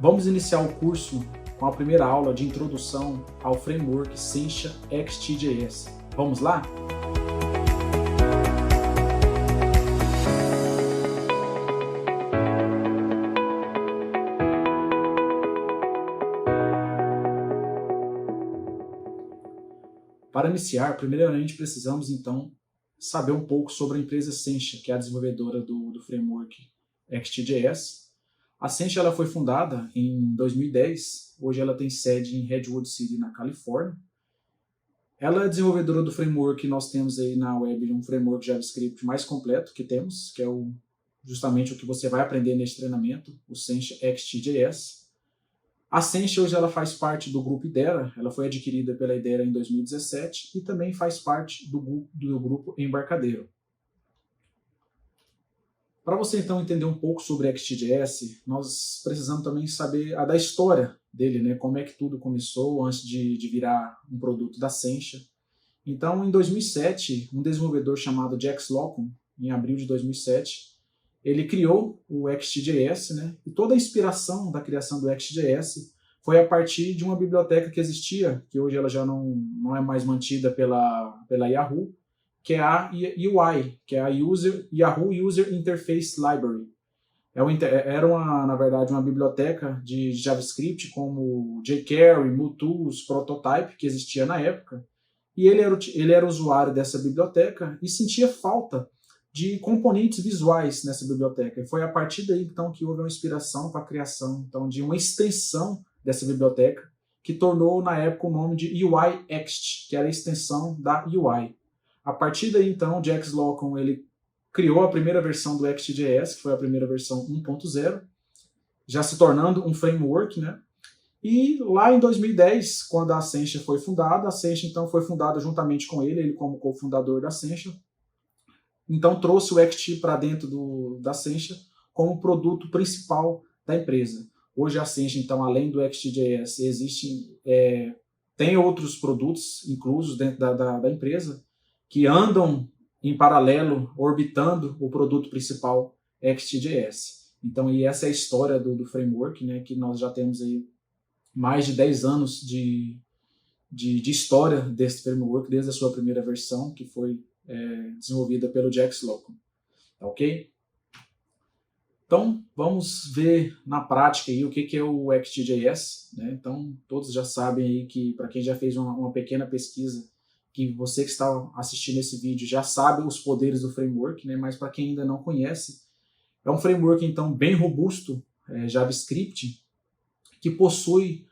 Vamos iniciar o curso com a primeira aula de introdução ao framework Sencha XTJS. Vamos lá? Para iniciar, primeiramente precisamos então saber um pouco sobre a empresa Sencha, que é a desenvolvedora do framework XTJS. A Sencha ela foi fundada em 2010, hoje ela tem sede em Redwood City, na Califórnia. Ela é desenvolvedora do framework que nós temos aí na web, um framework JavaScript mais completo que temos, que é justamente o que você vai aprender neste treinamento, o Sencha XTJS. A Sencha hoje ela faz parte do grupo Idera, ela foi adquirida pela Idera em 2017 e também faz parte do grupo Embarcadero. Para você então entender um pouco sobre XTJS, nós precisamos também saber da história dele, né? Como é que tudo começou antes de virar um produto da Sencha. Então, em 2007, um desenvolvedor chamado Jack Slocum, em abril de 2007, ele criou o XTJS, né? E toda a inspiração da criação do XTJS foi a partir de uma biblioteca que existia, que hoje ela já não é mais mantida pela Yahoo, que é a UI, que é a Yahoo User Interface Library. Era, na verdade, uma biblioteca de JavaScript como jQuery, MooTools, Prototype, que existia na época, e ele era usuário dessa biblioteca e sentia falta de componentes visuais nessa biblioteca. E foi a partir daí então que houve uma inspiração para a criação então, de uma extensão dessa biblioteca, que tornou na época o nome de UIXT, que era a extensão da UI. A partir daí, então, Jack Slocum ele criou a primeira versão do XTJS, que foi a primeira versão 1.0, já se tornando um framework, né? E lá em 2010, quando a Sencha foi fundada, a Sencha então foi fundada juntamente com ele como cofundador da Sencha. Então trouxe o XT para dentro da Sencha como produto principal da empresa. Hoje a Sencha, então, além do XTJS, tem outros produtos inclusos dentro da empresa, que andam em paralelo, orbitando o produto principal XTJS. Então, e essa é a história do framework, né, que nós já temos aí mais de 10 anos de história desse framework, desde a sua primeira versão, que foi desenvolvida pelo Jack Slocum. Ok? Então, vamos ver na prática aí o que é o XTJS. Né? Então, todos já sabem aí que, para quem já fez uma pequena pesquisa, que você que está assistindo esse vídeo já sabe os poderes do framework, né? Mas para quem ainda não conhece, é um framework então bem robusto, JavaScript, que possui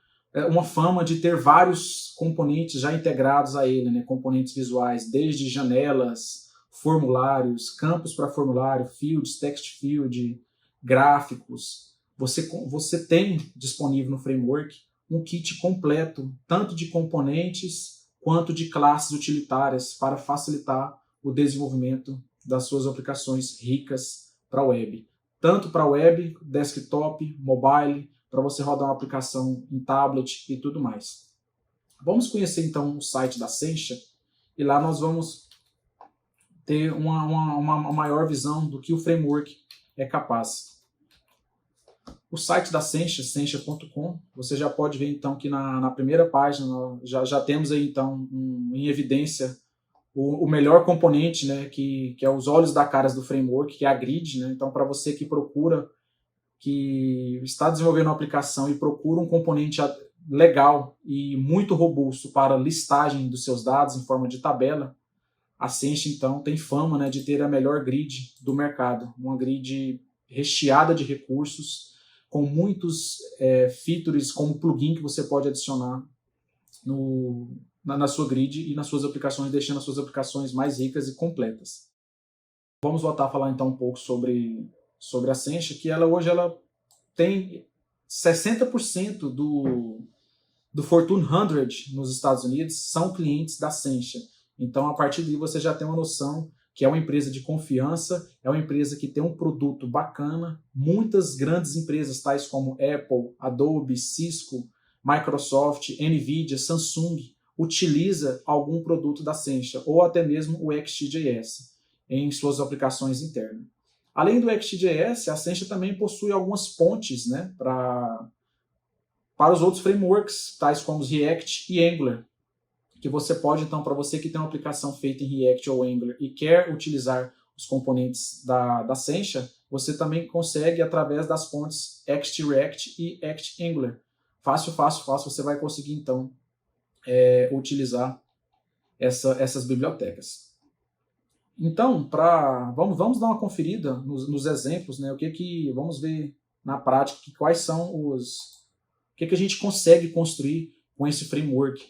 uma fama de ter vários componentes já integrados a ele, né? Componentes visuais, desde janelas, formulários, campos para formulário, fields, text field, gráficos. Você tem disponível no framework um kit completo, tanto de componentes quanto de classes utilitárias para facilitar o desenvolvimento das suas aplicações ricas para a web. Tanto para web, desktop, mobile, para você rodar uma aplicação em tablet e tudo mais. Vamos conhecer então o site da Sencha e lá nós vamos ter uma maior visão do que o framework é capaz. O site da Sencha, sencha.com, você já pode ver então que na primeira página já temos aí então em evidência o melhor componente, né, que é os olhos da cara do framework, que é a grid. Né? Então, para você que está desenvolvendo uma aplicação e procura um componente legal e muito robusto para listagem dos seus dados em forma de tabela, a Sencha então tem fama, né, de ter a melhor grid do mercado, uma grid recheada de recursos, com muitos features como plugin que você pode adicionar na sua grid e nas suas aplicações, deixando as suas aplicações mais ricas e completas. Vamos voltar a falar então um pouco sobre a Sencha, que hoje ela tem 60% do Fortune 100 nos Estados Unidos são clientes da Sencha. Então, a partir daí você já tem uma noção que é uma empresa de confiança, é uma empresa que tem um produto bacana. Muitas grandes empresas, tais como Apple, Adobe, Cisco, Microsoft, Nvidia, Samsung, utiliza algum produto da Sencha, ou até mesmo o XTJS, em suas aplicações internas. Além do XTJS, a Sencha também possui algumas pontes, né, para para os outros frameworks, tais como os React e Angular, que você pode, então, para você que tem uma aplicação feita em React ou Angular e quer utilizar os componentes da Sencha, você também consegue através das fontes Act-React e Act-Angular. Fácil, fácil, fácil, você vai conseguir, então, utilizar essas bibliotecas. Então, vamos dar uma conferida nos exemplos, né? Vamos ver na prática quais são o que a gente consegue construir com esse framework.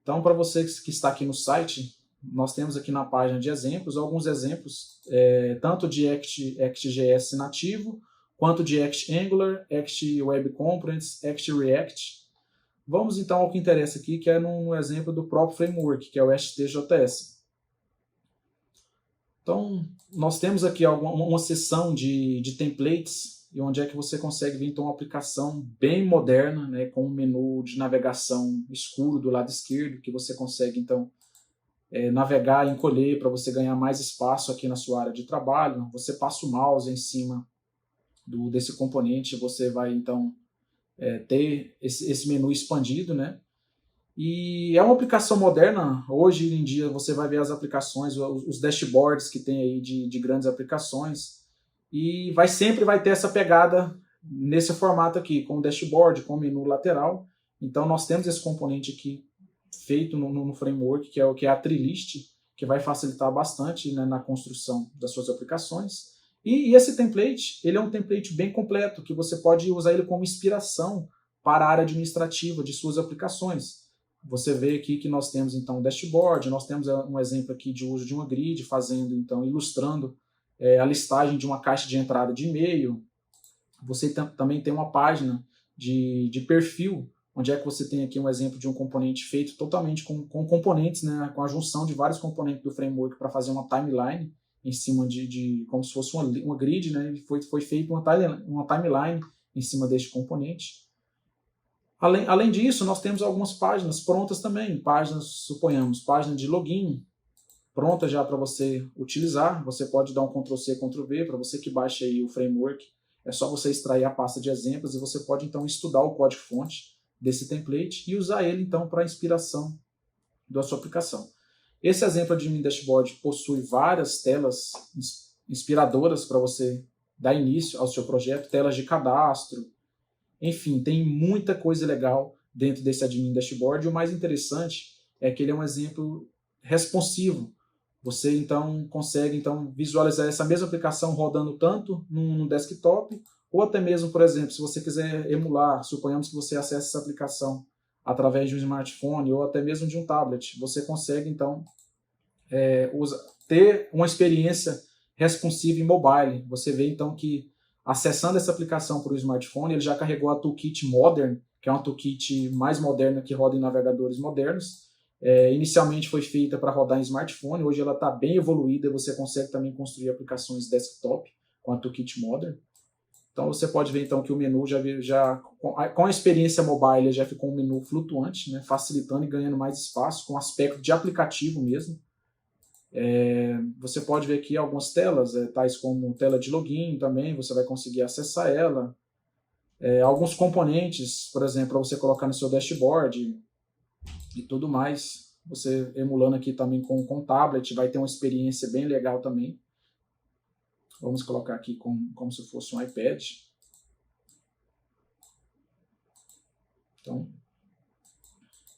Então, para você que está aqui no site, nós temos aqui na página de exemplos, alguns exemplos, tanto de Act.js nativo, quanto de Act.Angular, Act.Web Components, Act.React. Vamos então ao que interessa aqui, que é no exemplo do próprio framework, que é o HTJS. Então, nós temos aqui uma seção de templates, e onde é que você consegue ver então uma aplicação bem moderna, né, com um menu de navegação escuro do lado esquerdo, que você consegue então navegar e encolher para você ganhar mais espaço aqui na sua área de trabalho. Você passa o mouse em cima desse componente, você vai então ter esse menu expandido, né? E é uma aplicação moderna. Hoje em dia você vai ver as aplicações, os dashboards que tem aí de grandes aplicações, e sempre vai ter essa pegada nesse formato aqui, com o dashboard, com o menu lateral. Então nós temos esse componente aqui feito no framework, que é a tree-list, que vai facilitar bastante, né, na construção das suas aplicações. E esse template, ele é um template bem completo, que você pode usar ele como inspiração para a área administrativa de suas aplicações. Você vê aqui que nós temos então um dashboard, nós temos um exemplo aqui de uso de uma grid, ilustrando a listagem de uma caixa de entrada de e-mail. Você também tem uma página de perfil, onde é que você tem aqui um exemplo de um componente feito totalmente com componentes, né, com a junção de vários componentes do framework para fazer uma timeline em cima como se fosse uma grid, né, e foi feita uma timeline em cima deste componente. Além disso, nós temos algumas páginas prontas também, suponhamos, página de login, pronta já para você utilizar. Você pode dar um Ctrl+C, Ctrl+V, para você que baixa aí o framework, é só você extrair a pasta de exemplos e você pode então estudar o código-fonte desse template e usar ele então para a inspiração da sua aplicação. Esse exemplo de Admin Dashboard possui várias telas inspiradoras para você dar início ao seu projeto, telas de cadastro. Enfim, tem muita coisa legal dentro desse Admin Dashboard, e o mais interessante é que ele é um exemplo responsivo. Você então consegue visualizar essa mesma aplicação rodando tanto no desktop, ou até mesmo, por exemplo, se você quiser emular, suponhamos que você acesse essa aplicação através de um smartphone ou até mesmo de um tablet, você consegue então ter uma experiência responsiva em mobile. Você vê então que acessando essa aplicação para o smartphone, ele já carregou a Toolkit Modern, que é uma toolkit mais moderna que roda em navegadores modernos. Inicialmente foi feita para rodar em smartphone, hoje ela está bem evoluída, você consegue também construir aplicações desktop com a Toolkit Modern. Então você pode ver então que o menu com a experiência mobile já ficou um menu flutuante, né, facilitando e ganhando mais espaço, com aspecto de aplicativo mesmo. Você pode ver aqui algumas telas, tais como tela de login também, você vai conseguir acessar ela. Alguns componentes, por exemplo, para você colocar no seu dashboard e tudo mais. Você emulando aqui também com o tablet, vai ter uma experiência bem legal também. Vamos colocar aqui como se fosse um iPad. Então,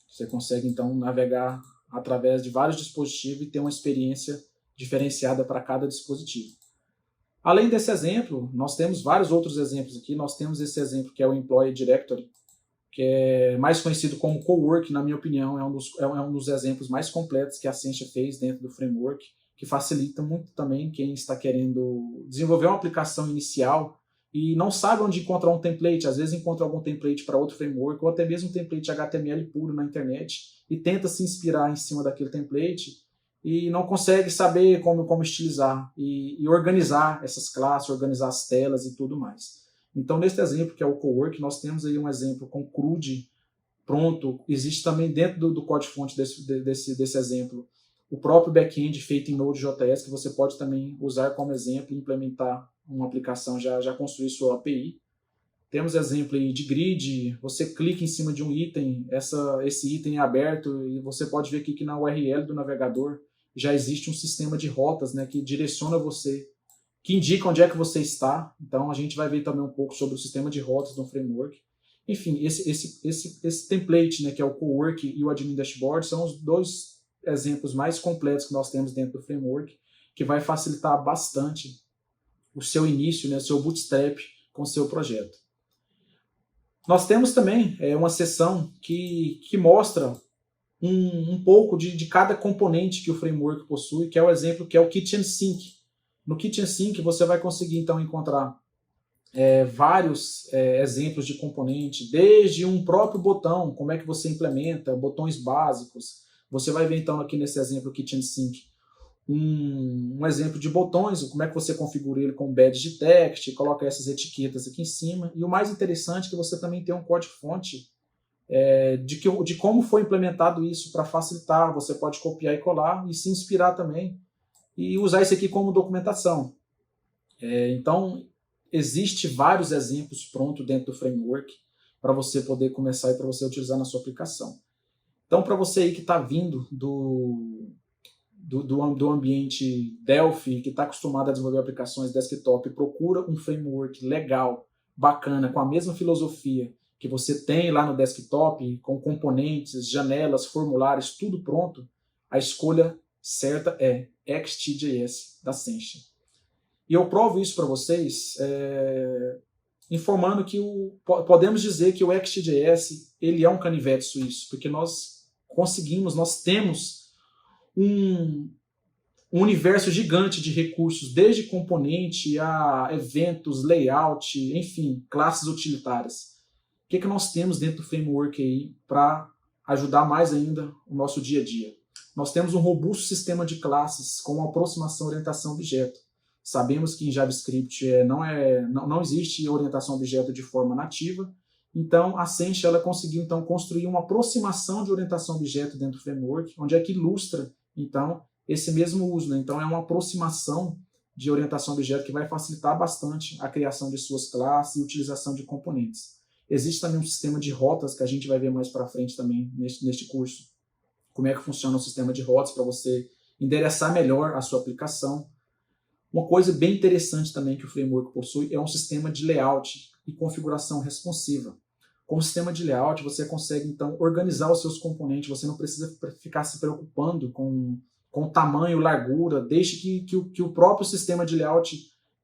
você consegue então navegar através de vários dispositivos e ter uma experiência diferenciada para cada dispositivo. Além desse exemplo, nós temos vários outros exemplos aqui. Nós temos esse exemplo que é o Employee Directory, que é mais conhecido como Cowork, na minha opinião, é um dos exemplos mais completos que a Sencha fez dentro do framework, que facilita muito também quem está querendo desenvolver uma aplicação inicial e não sabe onde encontrar um template. Às vezes encontra algum template para outro framework, ou até mesmo um template HTML puro na internet, e tenta se inspirar em cima daquele template e não consegue saber como estilizar e organizar essas classes, organizar as telas e tudo mais. Então, nesse exemplo, que é o Cowork, nós temos aí um exemplo com CRUD pronto. Existe também dentro do código-fonte desse exemplo o próprio back-end feito em Node.js, que você pode também usar como exemplo e implementar uma aplicação, já construir sua API. Temos exemplo aí de grid, você clica em cima de um item, esse item é aberto e você pode ver aqui que na URL do navegador já existe um sistema de rotas, né, que direciona você, que indica onde é que você está. Então a gente vai ver também um pouco sobre o sistema de rotas no framework. Enfim, esse template, né, que é o Cowork e o Admin Dashboard, são os dois exemplos mais completos que nós temos dentro do framework, que vai facilitar bastante o seu início, né, o seu bootstrap com o seu projeto. Nós temos também uma seção que mostra um pouco de cada componente que o framework possui, que é o exemplo, que é o Kitchen Sink. No Kitchen Sink você vai conseguir então encontrar vários exemplos de componente, desde um próprio botão, como é que você implementa, botões básicos. Você vai ver então aqui nesse exemplo Kitchen Sink um exemplo de botões, como é que você configura ele com badge de text, coloca essas etiquetas aqui em cima. E o mais interessante é que você também tem um código-fonte de como foi implementado isso para facilitar. Você pode copiar e colar e se inspirar também e usar isso aqui como documentação. Então, existe vários exemplos prontos dentro do framework para você poder começar e para você utilizar na sua aplicação. Então, para você aí que está vindo do ambiente Delphi, que está acostumado a desenvolver aplicações desktop, procura um framework legal, bacana, com a mesma filosofia que você tem lá no desktop, com componentes, janelas, formulários, tudo pronto, a escolha certa é XTJS da Sencha. E eu provo isso para vocês informando que podemos dizer que o XTJS ele é um canivete suíço, porque nós temos um universo gigante de recursos, desde componente a eventos, layout, enfim, classes utilitárias. O que nós temos dentro do framework aí para ajudar mais ainda o nosso dia a dia? Nós temos um robusto sistema de classes com uma aproximação orientação objeto. Sabemos que em JavaScript não existe orientação objeto de forma nativa, então a Sencha ela conseguiu então construir uma aproximação de orientação objeto dentro do framework, onde é que ilustra então esse mesmo uso, né? Então é uma aproximação de orientação objeto que vai facilitar bastante a criação de suas classes e utilização de componentes. Existe também um sistema de rotas que a gente vai ver mais para frente também neste curso. Como é que funciona o sistema de rotas para você endereçar melhor a sua aplicação. Uma coisa bem interessante também que o framework possui é um sistema de layout e configuração responsiva. Com o sistema de layout, você consegue, então, organizar os seus componentes, você não precisa ficar se preocupando com tamanho, largura, desde que o próprio sistema de layout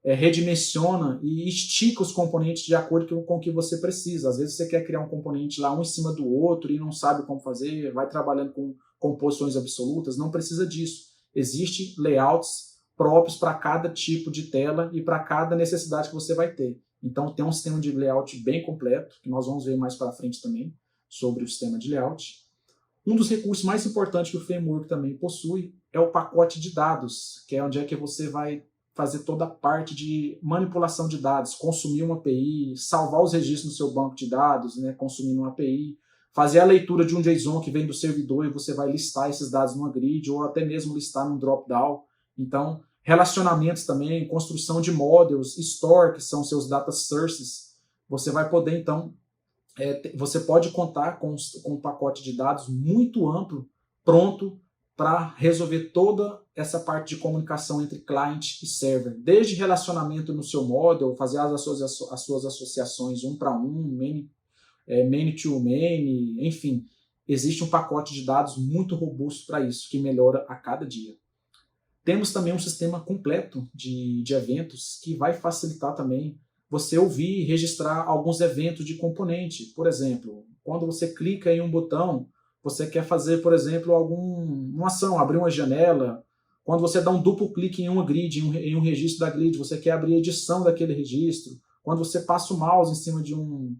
redimensiona e estica os componentes de acordo com o que você precisa. Às vezes você quer criar um componente lá um em cima do outro e não sabe como fazer, vai trabalhando com composições absolutas, não precisa disso. Existem layouts próprios para cada tipo de tela e para cada necessidade que você vai ter. Então tem um sistema de layout bem completo, que nós vamos ver mais para frente também, sobre o sistema de layout. Um dos recursos mais importantes que o framework também possui é o pacote de dados, que é onde é que você vai fazer toda a parte de manipulação de dados, consumir uma API, salvar os registros no seu banco de dados, né, consumindo uma API, fazer a leitura de um JSON que vem do servidor e você vai listar esses dados numa grid ou até mesmo listar num drop-down. Então, relacionamentos também, construção de models, store, que são seus data sources. Você vai poder, então, você pode contar com um pacote de dados muito amplo, pronto para resolver toda essa parte de comunicação entre client e server. Desde relacionamento no seu model, fazer as suas associações um para um, many to many, enfim. Existe um pacote de dados muito robusto para isso, que melhora a cada dia. Temos também um sistema completo de eventos que vai facilitar também você ouvir e registrar alguns eventos de componente. Por exemplo, quando você clica em um botão, você quer fazer, por exemplo, uma ação, abrir uma janela. Quando você dá um duplo clique em uma grid, em um registro da grid, você quer abrir a edição daquele registro. Quando você passa o mouse em cima de um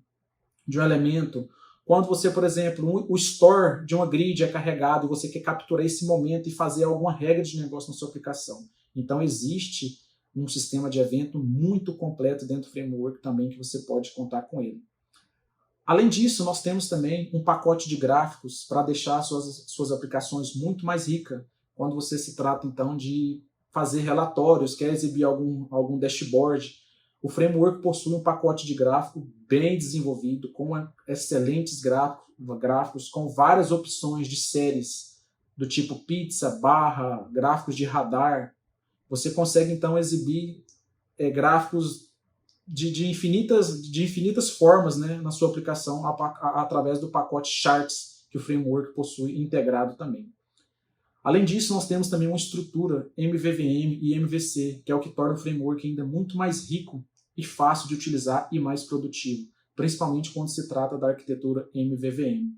elemento. Quando você, por exemplo, o store de uma grid é carregado e você quer capturar esse momento e fazer alguma regra de negócio na sua aplicação. Então existe um sistema de evento muito completo dentro do framework também que você pode contar com ele. Além disso, nós temos também um pacote de gráficos para deixar suas aplicações muito mais ricas quando você se trata então de fazer relatórios, quer exibir algum dashboard. O framework possui um pacote de gráfico bem desenvolvido, com excelentes gráficos, com várias opções de séries, do tipo pizza, barra, gráficos de radar. Você consegue, então, exibir gráficos de infinitas formas, né, na sua aplicação através do pacote Charts que o framework possui integrado também. Além disso, nós temos também uma estrutura MVVM e MVC, que é o que torna o framework ainda muito mais rico e fácil de utilizar e mais produtivo, principalmente quando se trata da arquitetura MVVM.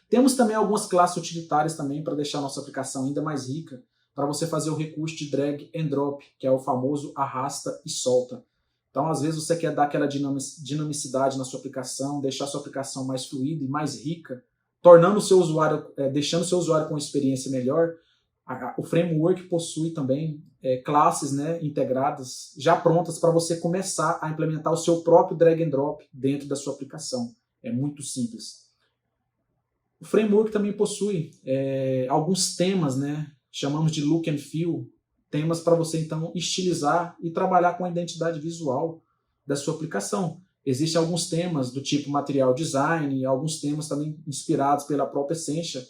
Temos também algumas classes utilitárias também para deixar a nossa aplicação ainda mais rica, para você fazer o recurso de drag and drop, que é o famoso arrasta e solta. Então, às vezes, você quer dar aquela dinamicidade na sua aplicação, deixar a sua aplicação mais fluida e mais rica, tornando o seu usuário, deixando o seu usuário com uma experiência melhor. O framework possui também classes, né, integradas, já prontas para você começar a implementar o seu próprio drag and drop dentro da sua aplicação. É muito simples. O framework também possui alguns temas, né, chamamos de look and feel, temas para você então estilizar e trabalhar com a identidade visual da sua aplicação. Existem alguns temas do tipo material design, e alguns temas também inspirados pela própria Essentia,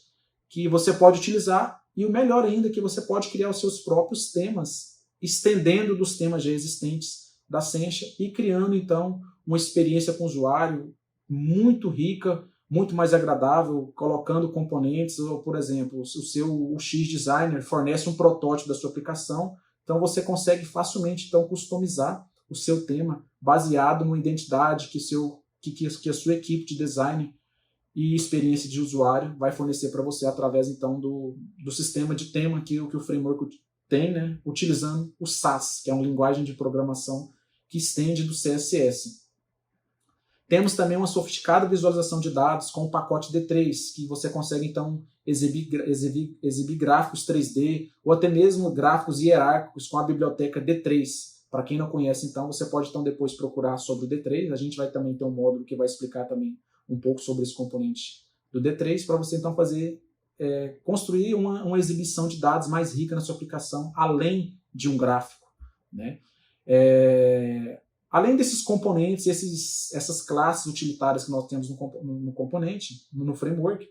que você pode utilizar, e o melhor ainda é que você pode criar os seus próprios temas, estendendo dos temas já existentes da Essentia e criando então uma experiência com o usuário muito rica, muito mais agradável, colocando componentes, ou, por exemplo, o X Designer fornece um protótipo da sua aplicação, então você consegue facilmente então, customizar o seu tema baseado numa identidade que a sua equipe de design e experiência de usuário vai fornecer para você através então, do sistema de tema que o framework tem, né, utilizando o Sass, que é uma linguagem de programação que estende do CSS. Temos também uma sofisticada visualização de dados com o pacote D3, que você consegue, então, exibir gráficos 3D ou até mesmo gráficos hierárquicos com a biblioteca D3. Para quem não conhece, então, você pode então, depois procurar sobre o D3. A gente vai também ter um módulo que vai explicar também um pouco sobre esse componente do D3, para você, então, construir uma exibição de dados mais rica na sua aplicação, além de um gráfico, né? Além desses componentes, essas classes utilitárias que nós temos no componente, no framework,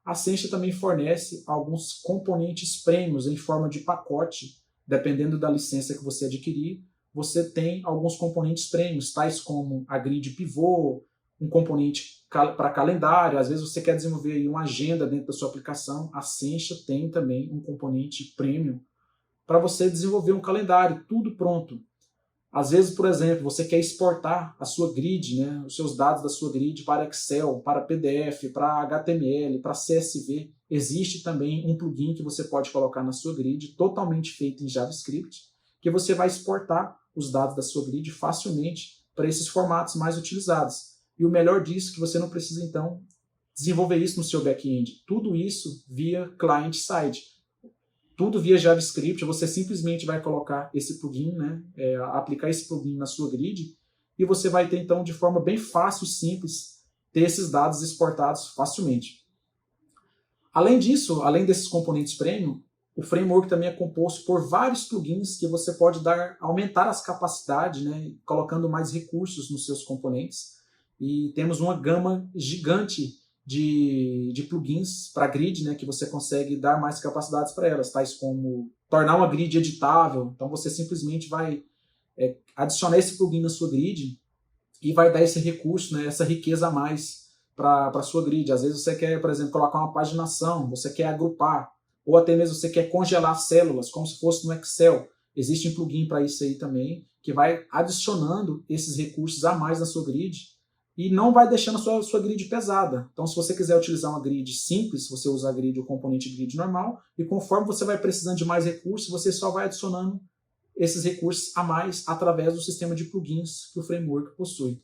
a Essentia também fornece alguns componentes premiums em forma de pacote, dependendo da licença que você adquirir. Você tem alguns componentes premiums, tais como a grid pivô, um componente para calendário. Às vezes você quer desenvolver aí uma agenda dentro da sua aplicação, a Essentia tem também um componente premium para você desenvolver um calendário, tudo pronto. Às vezes, por exemplo, você quer exportar a sua grid, né, os seus dados da sua grid para Excel, para PDF, para HTML, para CSV. Existe também um plugin que você pode colocar na sua grid, totalmente feito em JavaScript, que você vai exportar os dados da sua grid facilmente para esses formatos mais utilizados. E o melhor disso é que você não precisa, então, desenvolver isso no seu back-end. Tudo isso via client-side. Tudo via JavaScript, você simplesmente vai colocar esse plugin, né, aplicar esse plugin na sua grid, e você vai ter, então, de forma bem fácil e simples, ter esses dados exportados facilmente. Além disso, além desses componentes premium, o framework também é composto por vários plugins que você pode aumentar as capacidades, né, colocando mais recursos nos seus componentes, e temos uma gama gigante de plugins para grid, né, que você consegue dar mais capacidades para elas, tais como tornar uma grid editável. Então você simplesmente vai adicionar esse plugin na sua grid e vai dar esse recurso, né, essa riqueza a mais para a sua grid. Às vezes você quer, por exemplo, colocar uma paginação, você quer agrupar, ou até mesmo você quer congelar células, como se fosse no Excel. Existe um plugin para isso aí também, que vai adicionando esses recursos a mais na sua grid, e não vai deixando a sua grid pesada. Então, se você quiser utilizar uma grid simples, você usa a grid, o componente grid normal, e conforme você vai precisando de mais recursos, você só vai adicionando esses recursos a mais através do sistema de plugins que o framework possui.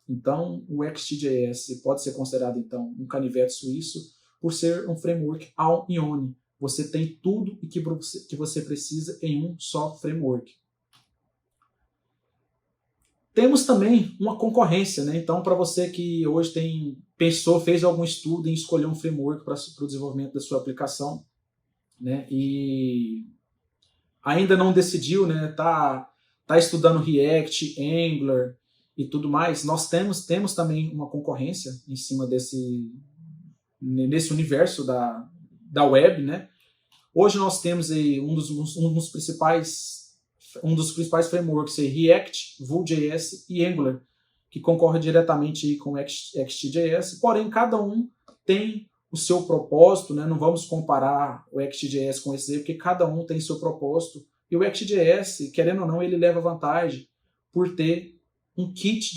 Então, o XTJS pode ser considerado, então, um canivete suíço por ser um framework all-in-one. Você tem tudo o que você precisa em um só framework. Temos também uma concorrência, né? Então, para você que hoje fez algum estudo em escolher um framework para o desenvolvimento da sua aplicação, né? E ainda não decidiu, né? Tá está estudando React, Angular e tudo mais, nós temos também uma concorrência em cima nesse universo da web, né? Hoje nós temos aí um dos principais frameworks aí, React, Vue.js e Angular, que concorre diretamente aí com o Next.js, porém cada um tem o seu propósito, né? Não vamos comparar o Next.js com esse aí, porque cada um tem seu propósito. E o Next.js, querendo ou não, ele leva vantagem por ter um kit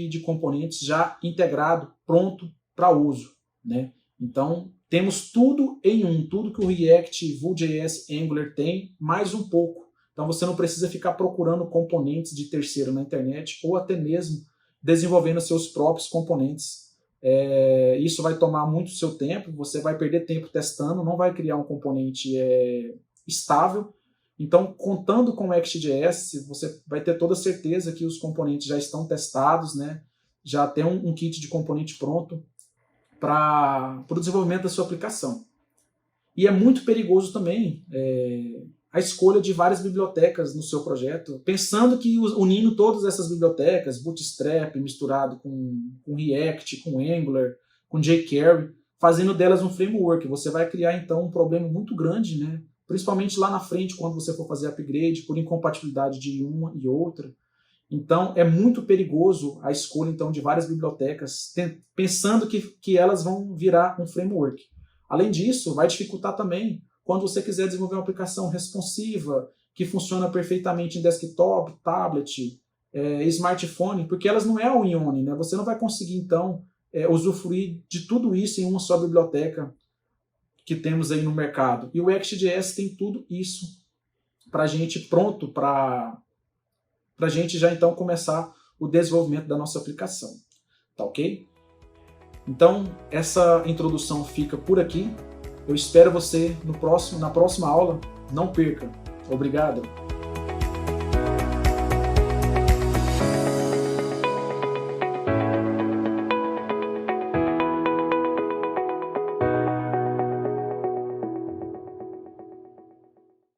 de componentes já integrado, pronto para uso, né? Então, temos tudo em um, tudo que o React, Vue.js, Angular tem, mais um pouco. Então, você não precisa ficar procurando componentes de terceiro na internet ou até mesmo desenvolvendo seus próprios componentes. Isso vai tomar muito seu tempo, você vai perder tempo testando, não vai criar um componente estável. Então, contando com o Next.js, você vai ter toda certeza que os componentes já estão testados, né? Já tem um kit de componente pronto para o desenvolvimento da sua aplicação. E é muito perigoso também a escolha de várias bibliotecas no seu projeto, pensando que unindo todas essas bibliotecas, Bootstrap misturado com React, com Angular, com jQuery, fazendo delas um framework, você vai criar então um problema muito grande, né? Principalmente lá na frente, quando você for fazer upgrade, por incompatibilidade de uma e outra. Então, é muito perigoso a escolha então, de várias bibliotecas, pensando que elas vão virar um framework. Além disso, vai dificultar também quando você quiser desenvolver uma aplicação responsiva, que funciona perfeitamente em desktop, tablet, smartphone, porque elas não é all-in-one, né? Você não vai conseguir, então, usufruir de tudo isso em uma só biblioteca que temos aí no mercado. E o Next.js tem tudo isso para a gente pronto, para a gente já então começar o desenvolvimento da nossa aplicação. Tá ok? Então, essa introdução fica por aqui. Eu espero você na próxima aula. Não perca. Obrigado.